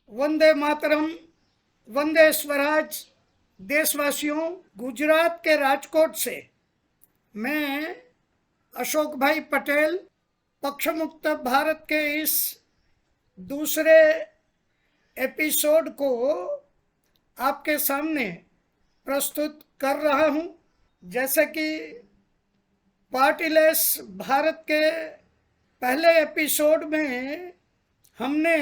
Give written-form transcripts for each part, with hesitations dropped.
वंदे मातरम, वंदे स्वराज। देशवासियों, गुजरात के राजकोट से मैं अशोक भाई पटेल पक्ष मुक्त भारत के इस दूसरे एपिसोड को आपके सामने प्रस्तुत कर रहा हूं। जैसे कि पार्टीलेस भारत के पहले एपिसोड में हमने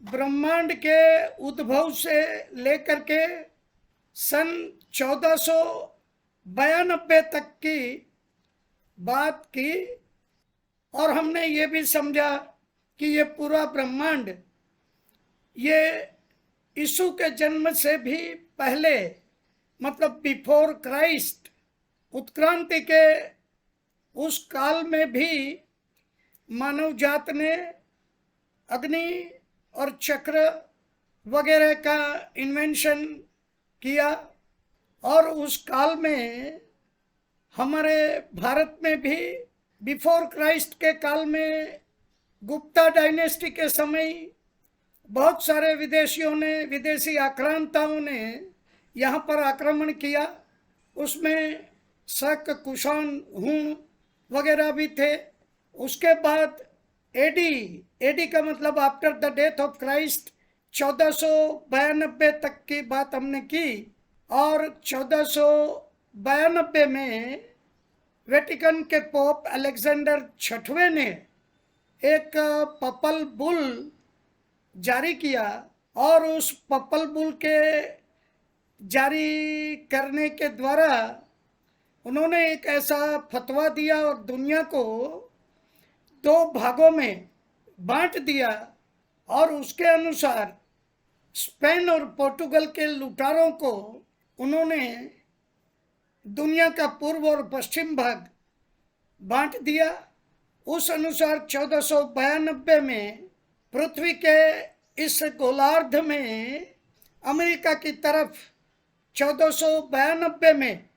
ब्रह्मांड के उद्भव से लेकर के सन 1492 तक की बात की और हमने ये भी समझा कि ये पूरा ब्रह्मांड ये यीशु के जन्म से भी पहले, मतलब बिफोर क्राइस्ट, उत्क्रांति के उस काल में भी मानव जात ने अग्नि और चक्र वगैरह का इन्वेंशन किया। और उस काल में हमारे भारत में भी बिफोर क्राइस्ट के काल में गुप्ता डायनेस्टी के समय बहुत सारे विदेशी आक्रांताओं ने यहाँ पर आक्रमण किया। उसमें शक, कुषाण, हूण वगैरह भी थे। उसके बाद एडी का मतलब after the death of Christ 1492 तक की बात हमने की। और 1492 में वेटिकन के पोप अलेक्जेंडर छठवें ने एक पपल बुल जारी किया और उस पपल बुल के जारी करने के द्वारा उन्होंने एक ऐसा फतवा दिया और दुनिया को दो भागों में बांट दिया। और उसके अनुसार स्पेन और पोर्टुगल के लुटारों को उन्होंने दुनिया का पूर्व और पश्चिम भाग बांट दिया। उस अनुसार 1492 में पृथ्वी के इस गोलार्ध में अमेरिका की तरफ 1492 में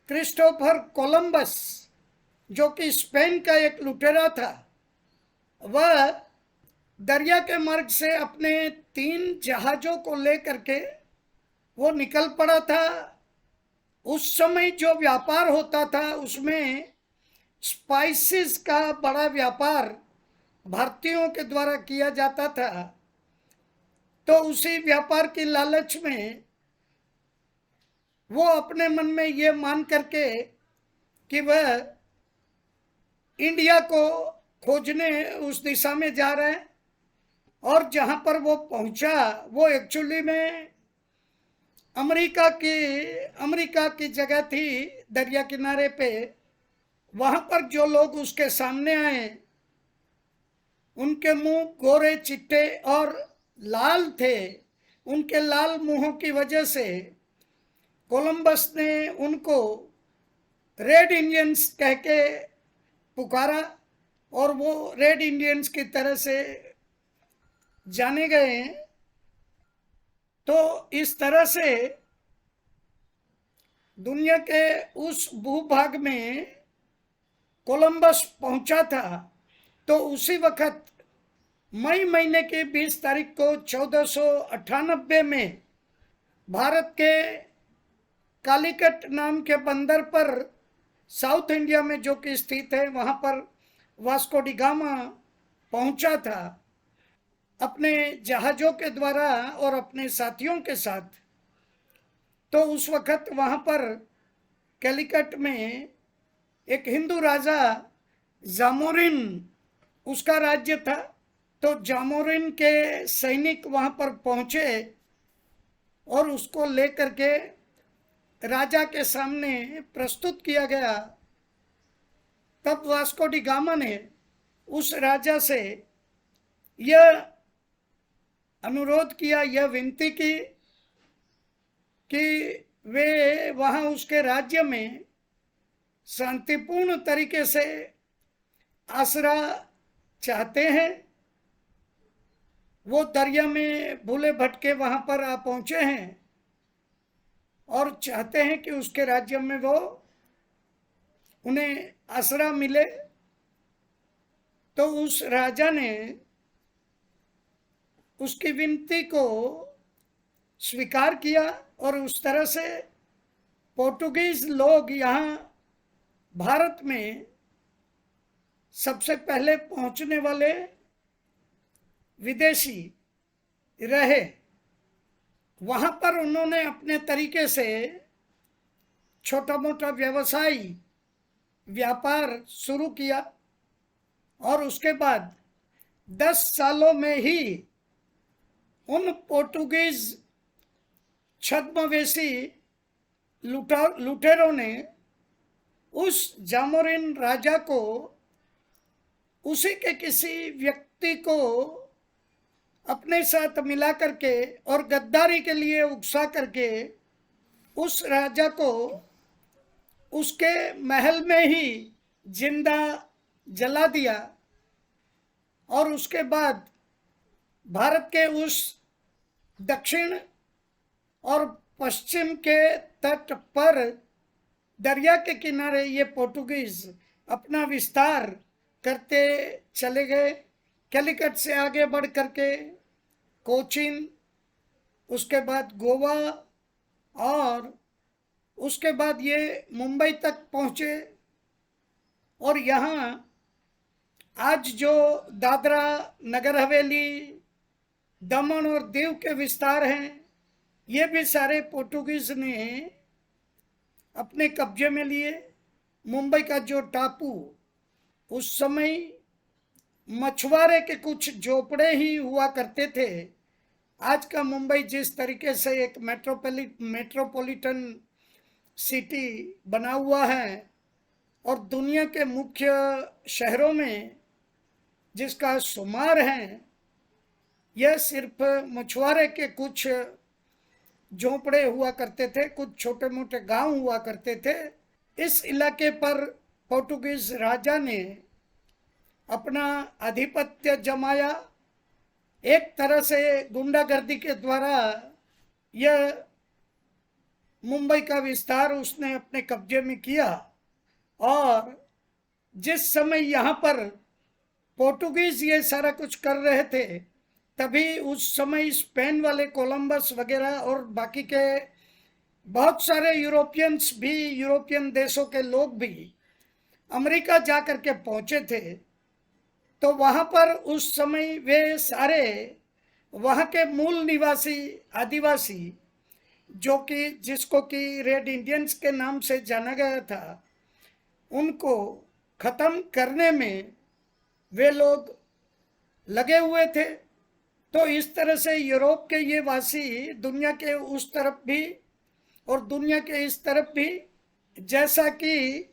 क्रिस्टोफर कोलंबस, जो कि स्पेन का एक लुटेरा था, वह दरिया के मार्ग से अपने 3 जहाजों को लेकर के वो निकल पड़ा था। उस समय जो व्यापार होता था उसमें स्पाइसेस का बड़ा व्यापार भारतीयों के द्वारा किया जाता था। तो उसी व्यापार की लालच में वो अपने मन में ये मान करके कि वह इंडिया को खोजने उस दिशा में जा रहे हैं। और जहां पर वो पहुंचा वो एक्चुअली में अमेरिका की जगह थी, दरिया किनारे पे। वहां पर जो लोग उसके सामने आए उनके मुंह गोरे चिट्टे और लाल थे। उनके लाल मुंहों की वजह से कोलंबस ने उनको रेड इंडियंस कह के पुकारा और वो रेड इंडियंस की तरह से जाने गए। तो इस तरह से दुनिया के उस भूभाग में कोलंबस पहुंचा था। तो उसी वक्त मई महीने की 20 तारीख को 1498 में भारत के कालीकट नाम के बंदर पर, साउथ इंडिया में जो कि स्थित है, वहां पर वास्को डी गामा पहुंचा था अपने जहाजों के द्वारा और अपने साथियों के साथ। तो उस वक्त वहां पर कैलिकट में एक हिंदू राजा जामोरिन, उसका राज्य था। तो जामोरिन के सैनिक वहां पर पहुंचे और उसको लेकर के राजा के सामने प्रस्तुत किया गया। तब वास्को डी गामा ने उस राजा से यह अनुरोध किया, यह विनती की कि वे वहां उसके राज्य में शांतिपूर्ण तरीके से आसरा चाहते हैं। वो दरिया में भूले भटके वहां पर आ पहुंचे हैं और चाहते हैं कि उसके राज्य में वो उन्हें आसरा मिले। तो उस राजा ने उसकी विनती को स्वीकार किया और उस तरह से पोर्टुगीज लोग यहाँ भारत में सबसे पहले पहुंचने वाले विदेशी रहे। वहां पर उन्होंने अपने तरीके से छोटा मोटा व्यवसायी व्यापार शुरू किया और उसके बाद 10 सालों में ही उन पोर्टुगीज छद्मवेशी लुटेरों ने उस जामोरिन राजा को उसी के किसी व्यक्ति को अपने साथ मिला करके और गद्दारी के लिए उकसा करके उस राजा को उसके महल में ही जिंदा जला दिया और उसके बाद भारत के उस दक्षिण और पश्चिम के तट पर दरिया के किनारे ये पोर्टुगीज अपना विस्तार करते चले गए। कैलिकट से आगे बढ़ करके कोचीन, उसके बाद गोवा और उसके बाद ये मुंबई तक पहुंचे। और यहाँ आज जो दादरा नगर हवेली, दमन और दीव के विस्तार हैं, ये भी सारे पोर्टुगीज ने अपने कब्जे में लिए। मुंबई का जो टापू, उस समय मछुआरे के कुछ झोपड़े ही हुआ करते थे। आज का मुंबई जिस तरीके से एक मेट्रोपॉलिटन सिटी बना हुआ है और दुनिया के मुख्य शहरों में जिसका शुमार है, यह सिर्फ मछुआरे के कुछ झोपड़े हुआ करते थे, कुछ छोटे मोटे गांव हुआ करते थे। इस इलाके पर पोर्टुगीज राजा ने अपना आधिपत्य जमाया। एक तरह से गुंडागर्दी के द्वारा यह मुंबई का विस्तार उसने अपने कब्जे में किया। और जिस समय यहाँ पर पोर्टुगीज ये सारा कुछ कर रहे थे, तभी उस समय स्पेन वाले कोलंबस वगैरह और बाकी के बहुत सारे यूरोपियंस भी, यूरोपियन देशों के लोग भी अमेरिका जा कर के पहुंचे थे। तो वहां पर उस समय वे सारे वहां के मूल निवासी आदिवासी, जो कि जिसको कि रेड इंडियंस के नाम से जाना गया था, उनको खत्म करने में वे लोग लगे हुए थे। तो इस तरह से यूरोप के ये वासी दुनिया के उस तरफ भी और दुनिया के इस तरफ भी, जैसा कि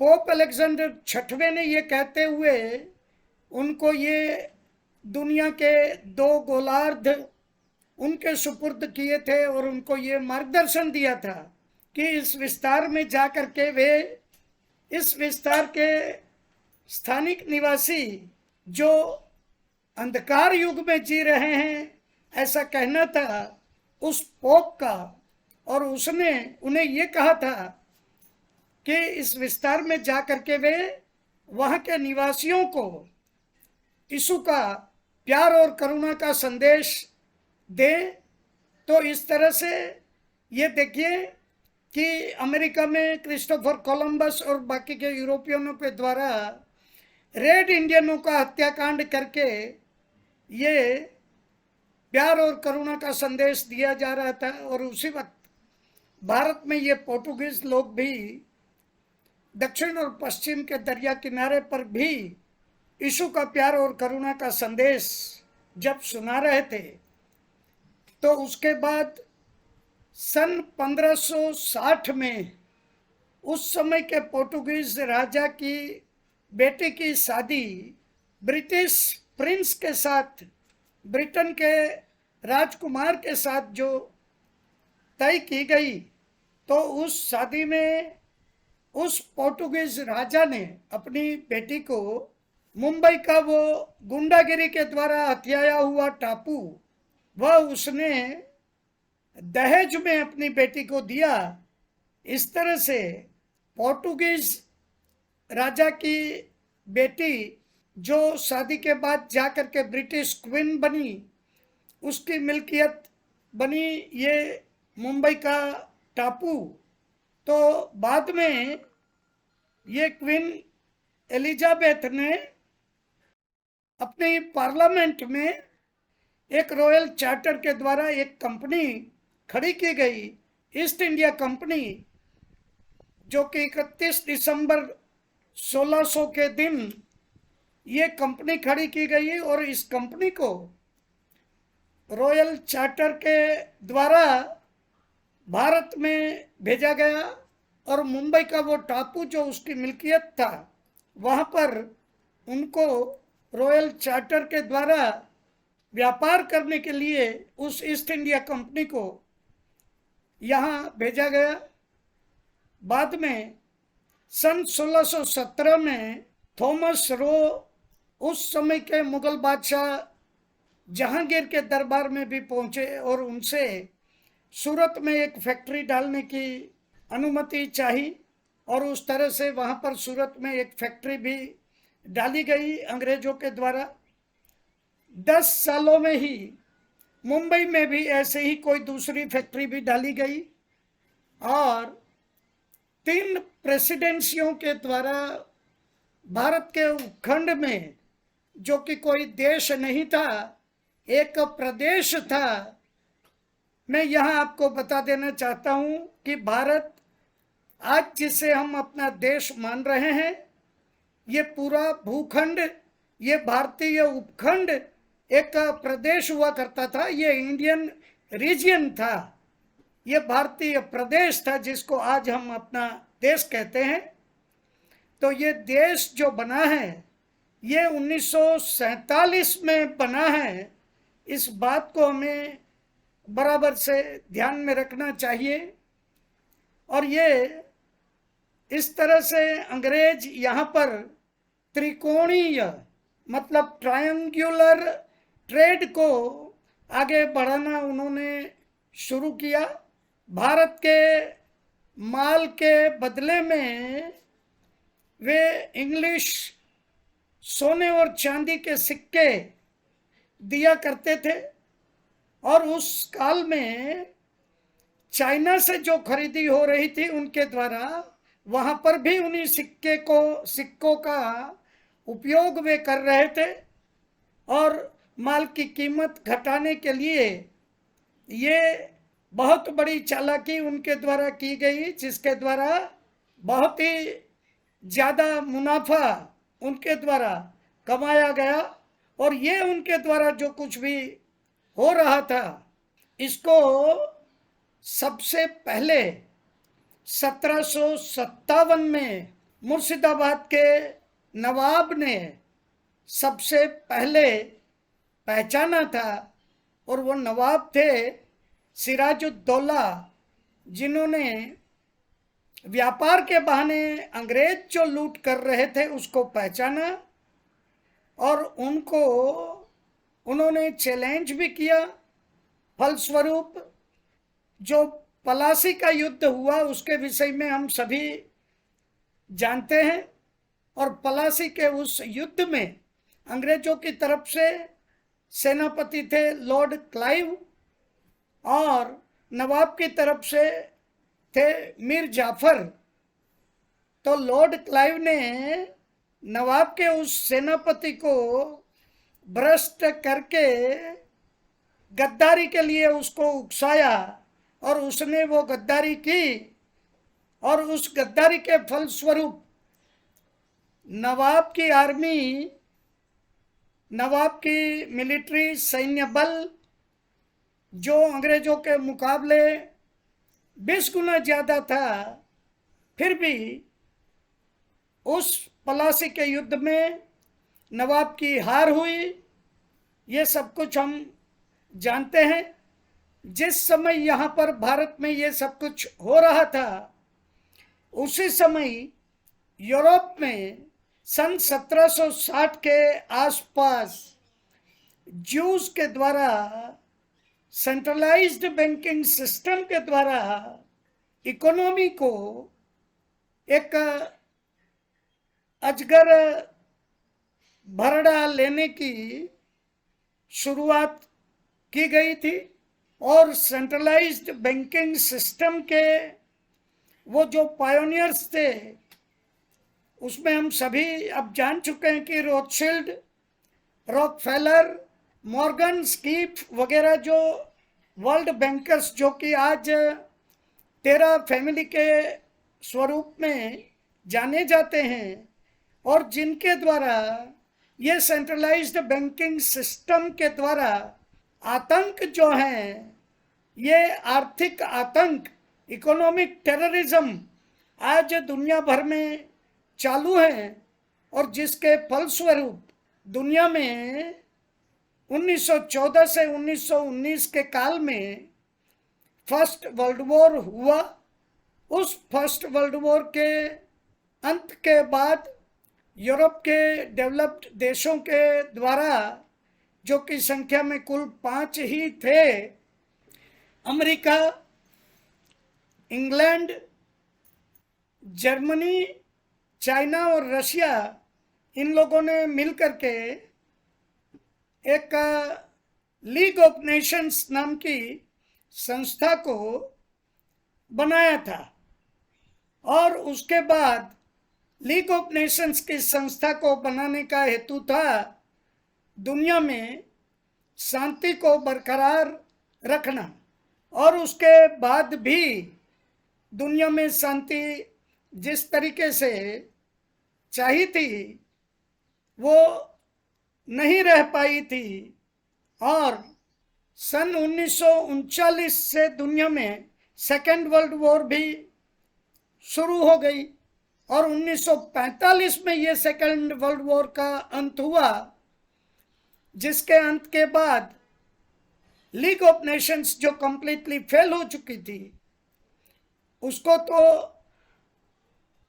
पोप अलेक्जेंडर छठवें ने ये कहते हुए उनको ये दुनिया के 2 गोलार्ध उनके सुपुर्द किए थे और उनको ये मार्गदर्शन दिया था कि इस विस्तार में जाकर के वे इस विस्तार के स्थानिक निवासी जो अंधकार युग में जी रहे हैं, ऐसा कहना था उस पोप का। और उसने उन्हें ये कहा था कि इस विस्तार में जाकर के वे वहां के निवासियों को यीशु का प्यार और करुणा का संदेश दे। तो इस तरह से ये देखिए कि अमेरिका में क्रिस्टोफर कोलंबस और बाकी के यूरोपियनों के द्वारा रेड इंडियनों का हत्याकांड करके ये प्यार और करुणा का संदेश दिया जा रहा था। और उसी वक्त भारत में ये पोर्टुगीज लोग भी दक्षिण और पश्चिम के दरिया किनारे पर भी यीशु का प्यार और करुणा का संदेश जब सुना रहे थे, तो उसके बाद सन 1560 में उस समय के पोर्टुगीज राजा की बेटी की शादी ब्रिटिश प्रिंस के साथ, ब्रिटेन के राजकुमार के साथ जो तय की गई, तो उस शादी में उस पोर्टुगीज राजा ने अपनी बेटी को मुंबई का वो गुंडागिरी के द्वारा हथियाया हुआ टापू वह उसने दहेज में अपनी बेटी को दिया। इस तरह से पोर्टुगीज राजा की बेटी जो शादी के बाद जाकर के ब्रिटिश क्वीन बनी, उसकी मिल्कियत बनी ये मुंबई का टापू। तो बाद में ये क्वीन एलिजाबेथ ने अपने पार्लियामेंट में एक रॉयल चार्टर के द्वारा एक कंपनी खड़ी की गई, ईस्ट इंडिया कंपनी, जो कि 31 दिसंबर 1600 के दिन ये कंपनी खड़ी की गई और इस कंपनी को रॉयल चार्टर के द्वारा भारत में भेजा गया और मुंबई का वो टापू जो उसकी मिल्कियत था, वहां पर उनको रॉयल चार्टर के द्वारा व्यापार करने के लिए उस ईस्ट इंडिया कंपनी को यहाँ भेजा गया। बाद में सन 1617 में थॉमस रो उस समय के मुगल बादशाह जहांगीर के दरबार में भी पहुंचे और उनसे सूरत में एक फैक्ट्री डालने की अनुमति चाही और उस तरह से वहां पर सूरत में एक फैक्ट्री भी डाली गई अंग्रेजों के द्वारा। 10 सालों में ही मुंबई में भी ऐसे ही कोई दूसरी फैक्ट्री भी डाली गई और 3 प्रेसिडेंसियों के द्वारा भारत के उपखंड में, जो कि कोई देश नहीं था, एक प्रदेश था। मैं यहाँ आपको बता देना चाहता हूँ कि भारत आज जिसे हम अपना देश मान रहे हैं, ये पूरा भूखंड, ये भारतीय उपखंड एक प्रदेश हुआ करता था, ये इंडियन रीजन था, ये भारतीय प्रदेश था जिसको आज हम अपना देश कहते हैं। तो ये देश जो बना है ये 1947 में बना है। इस बात को हमें बराबर से ध्यान में रखना चाहिए। और ये इस तरह से अंग्रेज यहाँ पर त्रिकोणीय मतलब ट्रायंगुलर ट्रेड को आगे बढ़ाना उन्होंने शुरू किया। भारत के माल के बदले में वे इंग्लिश सोने और चांदी के सिक्के दिया करते थे और उस काल में चाइना से जो खरीदी हो रही थी उनके द्वारा वहां पर भी उन्हीं सिक्कों का उपयोग वे कर रहे थे और माल की कीमत घटाने के लिए ये बहुत बड़ी चालाकी उनके द्वारा की गई, जिसके द्वारा बहुत ही ज्यादा मुनाफा उनके द्वारा कमाया गया। और ये उनके द्वारा जो कुछ भी हो रहा था, इसको सबसे पहले 1757 में मुर्शिदाबाद के नवाब ने सबसे पहले पहचाना था और वो नवाब थे सिराजुद्दौला, जिन्होंने व्यापार के बहाने अंग्रेज जो लूट कर रहे थे उसको पहचाना और उन्होंने चैलेंज भी किया। फलस्वरूप जो पलासी का युद्ध हुआ उसके विषय में हम सभी जानते हैं और पलासी के उस युद्ध में अंग्रेजों की तरफ से सेनापति थे लॉर्ड क्लाइव और नवाब की तरफ से थे मीर जाफर। तो लॉर्ड क्लाइव ने नवाब के उस सेनापति को भ्रष्ट करके गद्दारी के लिए उसको उकसाया और उसने वो गद्दारी की और उस गद्दारी के फलस्वरूप नवाब की आर्मी, नवाब की मिलिट्री सैन्य बल जो अंग्रेजों के मुकाबले 20 गुना ज्यादा था, फिर भी उस पलासी के युद्ध में नवाब की हार हुई। ये सब कुछ हम जानते हैं। जिस समय यहाँ पर भारत में ये सब कुछ हो रहा था, उसी समय यूरोप में सन 1760 के आसपास ज्यूज के द्वारा सेंट्रलाइज्ड बैंकिंग सिस्टम के द्वारा इकोनॉमी को एक अजगर भरड़ा लेने की शुरुआत की गई थी। और सेंट्रलाइज्ड बैंकिंग सिस्टम के वो जो पायोनियर्स थे, उसमें हम सभी अब जान चुके हैं कि रोथशिल्ड, रॉकफेलर, मॉर्गन, स्कीफ वगैरह जो वर्ल्ड बैंकर्स, जो कि आज 13 फैमिली के स्वरूप में जाने जाते हैं, और जिनके द्वारा ये सेंट्रलाइज्ड बैंकिंग सिस्टम के द्वारा आतंक जो है, ये आर्थिक आतंक, इकोनॉमिक टेररिज्म आज दुनिया भर में चालू है, और जिसके फलस्वरूप दुनिया में 1914 से 1919 के काल में फर्स्ट वर्ल्ड वॉर हुआ। उस फर्स्ट वर्ल्ड वॉर के अंत के बाद यूरोप के डेवलप्ड देशों के द्वारा, जो कि संख्या में कुल 5 ही थे, अमेरिका, इंग्लैंड, जर्मनी, चाइना और रशिया, इन लोगों ने मिलकर के एक लीग ऑफ नेशंस नाम की संस्था को बनाया था। और उसके बाद लीग ऑफ नेशंस की संस्था को बनाने का हेतु था दुनिया में शांति को बरकरार रखना। और उसके बाद भी दुनिया में शांति जिस तरीके से चाहिए थी वो नहीं रह पाई थी। और सन 1939 से दुनिया में सेकेंड वर्ल्ड वॉर भी शुरू हो गई, और 1945 में ये सेकेंड वर्ल्ड वॉर का अंत हुआ, जिसके अंत के बाद लीग ऑफ नेशंस जो कंप्लीटली फेल हो चुकी थी, उसको तो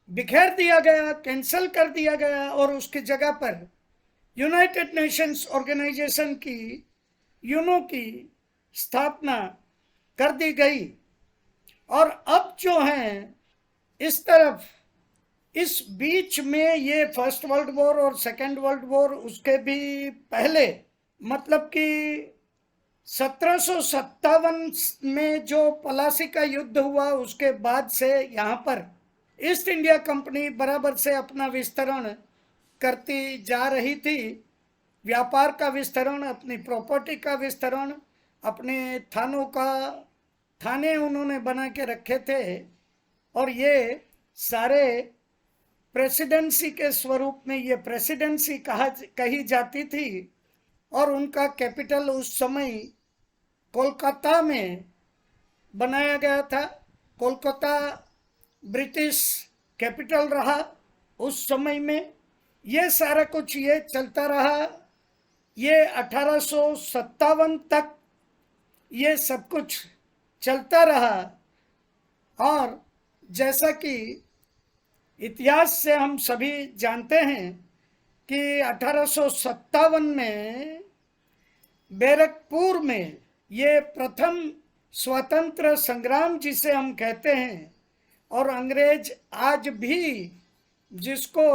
बिखेर दिया गया, कैंसिल कर दिया गया, और उसकी जगह पर यूनाइटेड नेशंस ऑर्गेनाइजेशन की, यूनो की स्थापना कर दी गई। और अब जो है इस तरफ, इस बीच में ये फर्स्ट वर्ल्ड वॉर और सेकेंड वर्ल्ड वॉर, उसके भी पहले, मतलब कि 1757 में जो पलासी का युद्ध हुआ, उसके बाद से यहाँ पर ईस्ट इंडिया कंपनी बराबर से अपना विस्तरण करती जा रही थी। व्यापार का विस्तरण, अपनी प्रॉपर्टी का विस्तरण, अपने थाने उन्होंने बना के रखे थे। और ये सारे प्रेसिडेंसी के स्वरूप में ये प्रेसिडेंसी कही जाती थी। और उनका कैपिटल उस समय कोलकाता में बनाया गया था। कोलकाता ब्रिटिश कैपिटल रहा उस समय में। ये सारा कुछ ये चलता रहा। ये 1857 तक ये सब कुछ चलता रहा। और जैसा कि इतिहास से हम सभी जानते हैं कि 1857 में बैरकपुर में ये प्रथम स्वतंत्र संग्राम जिसे हम कहते हैं, और अंग्रेज आज भी जिसको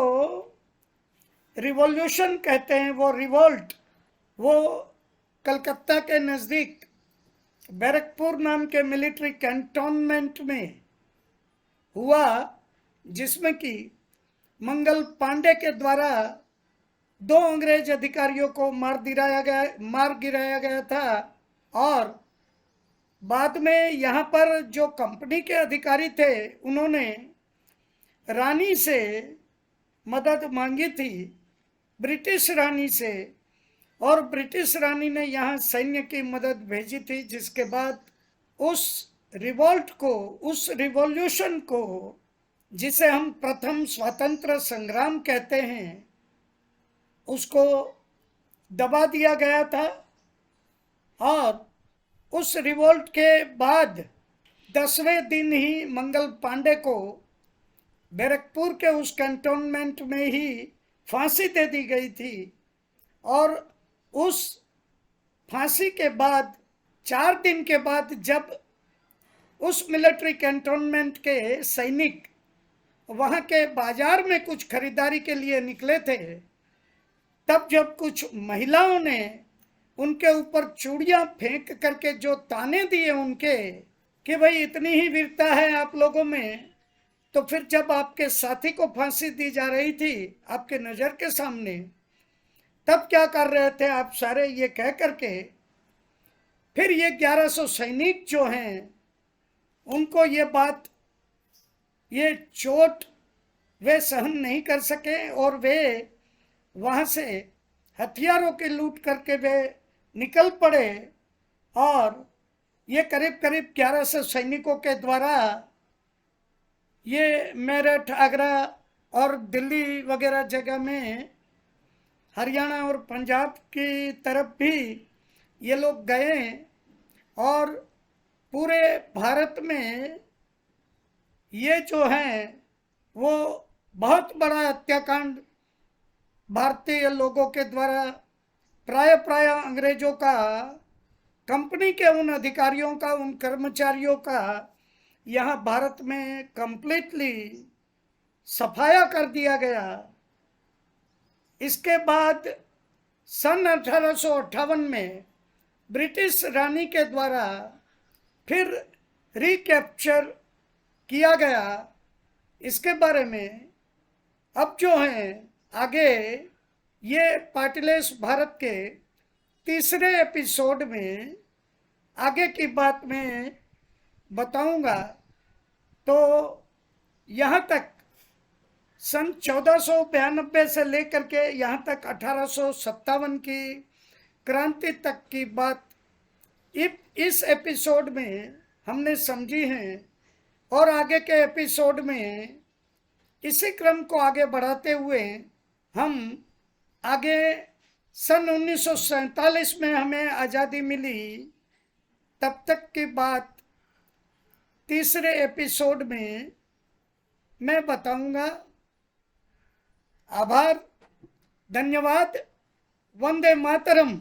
रिवॉल्यूशन कहते हैं, वो रिवोल्ट, वो कलकत्ता के नज़दीक बैरकपुर नाम के मिलिट्री कैंटोनमेंट में हुआ, जिसमें कि मंगल पांडे के द्वारा 2 अंग्रेज अधिकारियों को मार गिराया गया था। और बाद में यहाँ पर जो कंपनी के अधिकारी थे, उन्होंने रानी से मदद मांगी थी, ब्रिटिश रानी से, और ब्रिटिश रानी ने यहाँ सैन्य की मदद भेजी थी, जिसके बाद उस रिवोल्ट को, उस रिवॉल्यूशन को, जिसे हम प्रथम स्वतंत्र संग्राम कहते हैं, उसको दबा दिया गया था। और उस रिवोल्ट के बाद 10वें दिन ही मंगल पांडे को बैरकपुर के उस कैंटोनमेंट में ही फांसी दे दी गई थी। और उस फांसी के बाद 4 दिन के बाद जब उस मिलिट्री कैंटोनमेंट के सैनिक वहाँ के बाजार में कुछ खरीदारी के लिए निकले थे, तब जब कुछ महिलाओं ने उनके ऊपर चूड़ियां फेंक करके जो ताने दिए उनके कि भाई इतनी ही वीरता है आप लोगों में, तो फिर जब आपके साथी को फांसी दी जा रही थी आपके नजर के सामने, तब क्या कर रहे थे आप सारे, ये कह करके फिर ये 1100 सैनिक जो हैं उनको ये बात, ये चोट वे सहन नहीं कर सके और वे वहां से हथियारों की लूट करके वे निकल पड़े। और ये करीब करीब 1100 सैनिकों के द्वारा ये मेरठ, आगरा और दिल्ली वगैरह जगह में, हरियाणा और पंजाब की तरफ भी ये लोग गए और पूरे भारत में ये जो है वो बहुत बड़ा हत्याकांड भारतीय लोगों के द्वारा, प्राय अंग्रेजों का, कंपनी के उन अधिकारियों का, उन कर्मचारियों का यहाँ भारत में कंप्लीटली सफाया कर दिया गया। इसके बाद सन 1858 में ब्रिटिश रानी के द्वारा फिर रिकैप्चर किया गया। इसके बारे में अब जो है आगे ये पार्टलेस भारत के तीसरे एपिसोड में आगे की बात मैं बताऊंगा। तो यहाँ तक सन 1492 से लेकर के यहाँ तक 1857 की क्रांति तक की बात इस एपिसोड में हमने समझी है। और आगे के एपिसोड में इसी क्रम को आगे बढ़ाते हुए हम आगे सन 1947 में हमें आज़ादी मिली, तब तक की बात तीसरे एपिसोड में मैं बताऊंगा। आभार, धन्यवाद, वंदे मातरम।